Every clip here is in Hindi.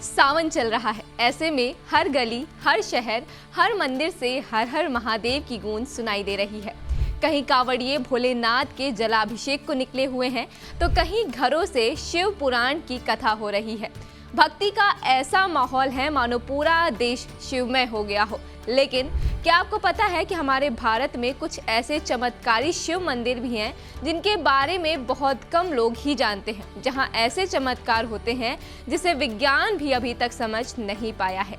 सावन चल रहा है। ऐसे में हर गली, हर शहर, हर मंदिर से हर हर महादेव की गूंज सुनाई दे रही है। कहीं कांवड़िए भोलेनाथ के जलाभिषेक को निकले हुए हैं, तो कहीं घरों से शिव पुराण की कथा हो रही है। भक्ति का ऐसा माहौल है मानो पूरा देश शिवमय हो गया हो। लेकिन क्या आपको पता है कि हमारे भारत में कुछ ऐसे चमत्कारी शिव मंदिर भी हैं जिनके बारे में बहुत कम लोग ही जानते हैं, जहां ऐसे चमत्कार होते हैं जिसे विज्ञान भी अभी तक समझ नहीं पाया है।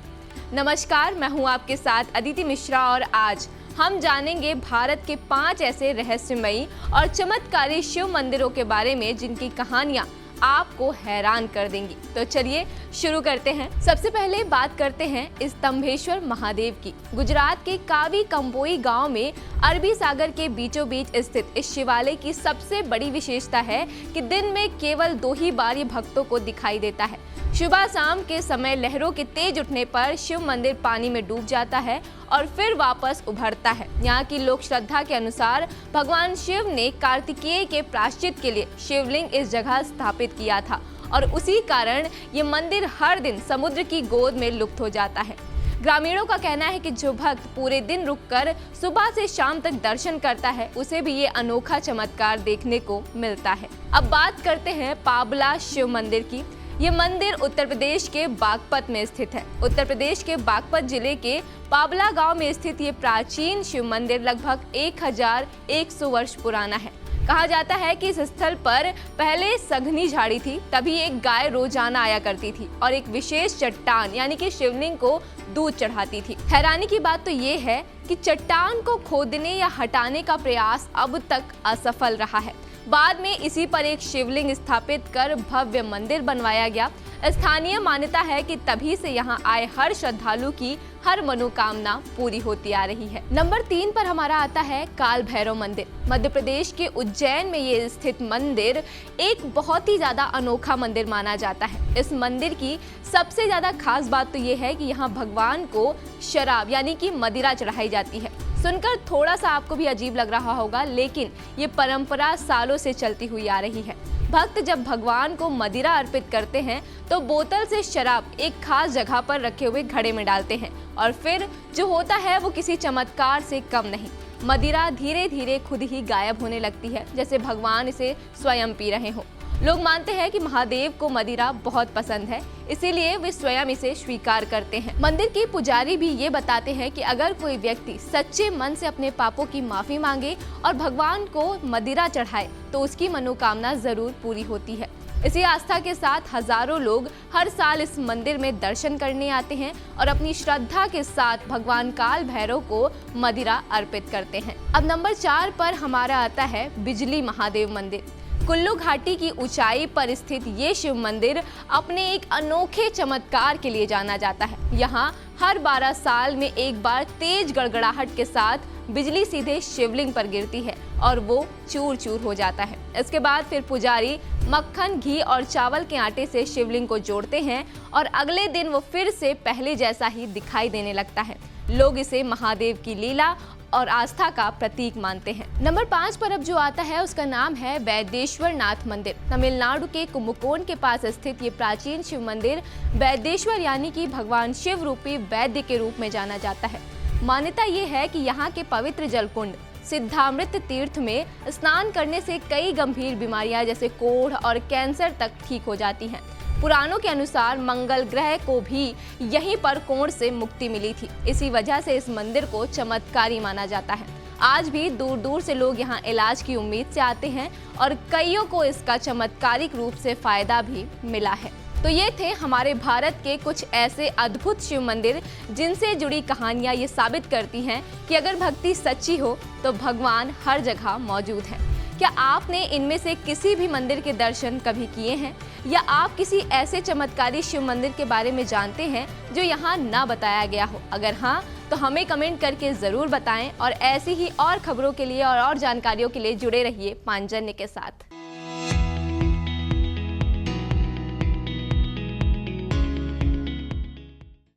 नमस्कार, मैं हूं आपके साथ अदिति मिश्रा और आज हम जानेंगे भारत के 5 ऐसे रहस्यमयी और चमत्कारी शिव मंदिरों के बारे में जिनकी कहानियां आपको हैरान कर देंगी। तो चलिए शुरू करते हैं। सबसे पहले बात करते हैं स्तंभेश्वर महादेव की। गुजरात के कावी कंबोई गांव में अरबी सागर के बीचों बीच स्थित इस शिवालय की सबसे बड़ी विशेषता है कि दिन में केवल 2 ही बार ये भक्तों को दिखाई देता है। सुबह शाम के समय लहरों के तेज उठने पर शिव मंदिर पानी में डूब जाता है और फिर वापस उभरता है। यहाँ की लोक श्रद्धा के अनुसार भगवान शिव ने कार्तिकेय के प्रायश्चित के लिए शिवलिंग इस जगह स्थापित किया था और उसी कारण ये मंदिर हर दिन समुद्र की गोद में लुप्त हो जाता है। ग्रामीणों का कहना है कि जो भक्त पूरे दिन रुककर सुबह से शाम तक दर्शन करता है, उसे भी ये अनोखा चमत्कार देखने को मिलता है। अब बात करते हैं पाबला शिव मंदिर की। ये मंदिर उत्तर प्रदेश के बागपत में स्थित है। उत्तर प्रदेश के बागपत जिले के पाबला गांव में स्थित ये प्राचीन शिव मंदिर लगभग 1100 वर्ष पुराना है। कहा जाता है कि इस स्थल पर पहले सघनी झाड़ी थी, तभी एक गाय रोजाना आया करती थी और एक विशेष चट्टान यानी कि शिवलिंग को दूध चढ़ाती थी। हैरानी की बात तो ये है कि चट्टान को खोदने या हटाने का प्रयास अब तक असफल रहा है। बाद में इसी पर एक शिवलिंग स्थापित कर भव्य मंदिर बनवाया गया। स्थानीय मान्यता है कि तभी से यहाँ आए हर श्रद्धालु की हर मनोकामना पूरी होती आ रही है। नंबर 3 पर हमारा आता है काल भैरव मंदिर। मध्य प्रदेश के उज्जैन में ये स्थित मंदिर एक बहुत ही ज्यादा अनोखा मंदिर माना जाता है। इस मंदिर की सबसे ज्यादा खास बात तो ये है कि यहाँ भगवान को शराब यानी कि मदिरा चढ़ाई जाती है। सुनकर थोड़ा सा आपको भी अजीब लग रहा होगा, लेकिन ये परंपरा सालों से चलती हुई आ रही है। भक्त जब भगवान को मदिरा अर्पित करते हैं तो बोतल से शराब एक खास जगह पर रखे हुए घड़े में डालते हैं और फिर जो होता है वो किसी चमत्कार से कम नहीं। मदिरा धीरे धीरे खुद ही गायब होने लगती है, जैसे भगवान इसे स्वयं पी रहे हो। लोग मानते हैं कि महादेव को मदिरा बहुत पसंद है, इसीलिए वे स्वयं इसे स्वीकार करते हैं। मंदिर के पुजारी भी ये बताते हैं कि अगर कोई व्यक्ति सच्चे मन से अपने पापों की माफी मांगे और भगवान को मदिरा चढ़ाए तो उसकी मनोकामना जरूर पूरी होती है। इसी आस्था के साथ हजारों लोग हर साल इस मंदिर में दर्शन करने आते हैं और अपनी श्रद्धा के साथ भगवान काल भैरव को मदिरा अर्पित करते हैं। अब नंबर 4 पर हमारा आता है बिजली महादेव मंदिर। कुल्लू घाटी की ऊंचाई पर स्थित ये शिव मंदिर अपने एक अनोखे चमत्कार के लिए जाना जाता है। यहाँ हर 12 साल में एक बार तेज गड़गड़ाहट के साथ बिजली सीधे शिवलिंग पर गिरती है और वो चूर चूर हो जाता है। इसके बाद फिर पुजारी मक्खन, घी और चावल के आटे से शिवलिंग को जोड़ते हैं और अगले दिन वो फिर से पहले जैसा ही दिखाई देने लगता है। लोग इसे महादेव की लीला और आस्था का प्रतीक मानते हैं। नंबर 5 पर अब जो आता है उसका नाम है वैदेश्वर नाथ मंदिर। तमिलनाडु के कुंभकोण के पास स्थित ये प्राचीन शिव मंदिर वैदेश्वर यानी कि भगवान शिव रूपी वैद्य के रूप में जाना जाता है। मान्यता ये है कि यहाँ के पवित्र जलकुंड सिद्धामृत तीर्थ में स्नान करने से कई गंभीर बीमारियां जैसे कोढ़ और कैंसर तक ठीक हो जाती हैं। पुराणों के अनुसार मंगल ग्रह को भी यहीं पर कोढ़ से मुक्ति मिली थी। इसी वजह से इस मंदिर को चमत्कारी माना जाता है। आज भी दूर दूर से लोग यहाँ इलाज की उम्मीद से आते हैं और कईयों को इसका चमत्कारिक रूप से फायदा भी मिला है। तो ये थे हमारे भारत के कुछ ऐसे अद्भुत शिव मंदिर जिनसे जुड़ी कहानियां ये साबित करती हैं कि अगर भक्ति सच्ची हो तो भगवान हर जगह मौजूद है। क्या आपने इनमें से किसी भी मंदिर के दर्शन कभी किए हैं या आप किसी ऐसे चमत्कारी शिव मंदिर के बारे में जानते हैं जो यहाँ ना बताया गया हो? अगर हाँ तो हमें कमेंट करके ज़रूर बताएं और ऐसी ही और खबरों के लिए और जानकारियों के लिए जुड़े रहिए पांचजन्य के साथ।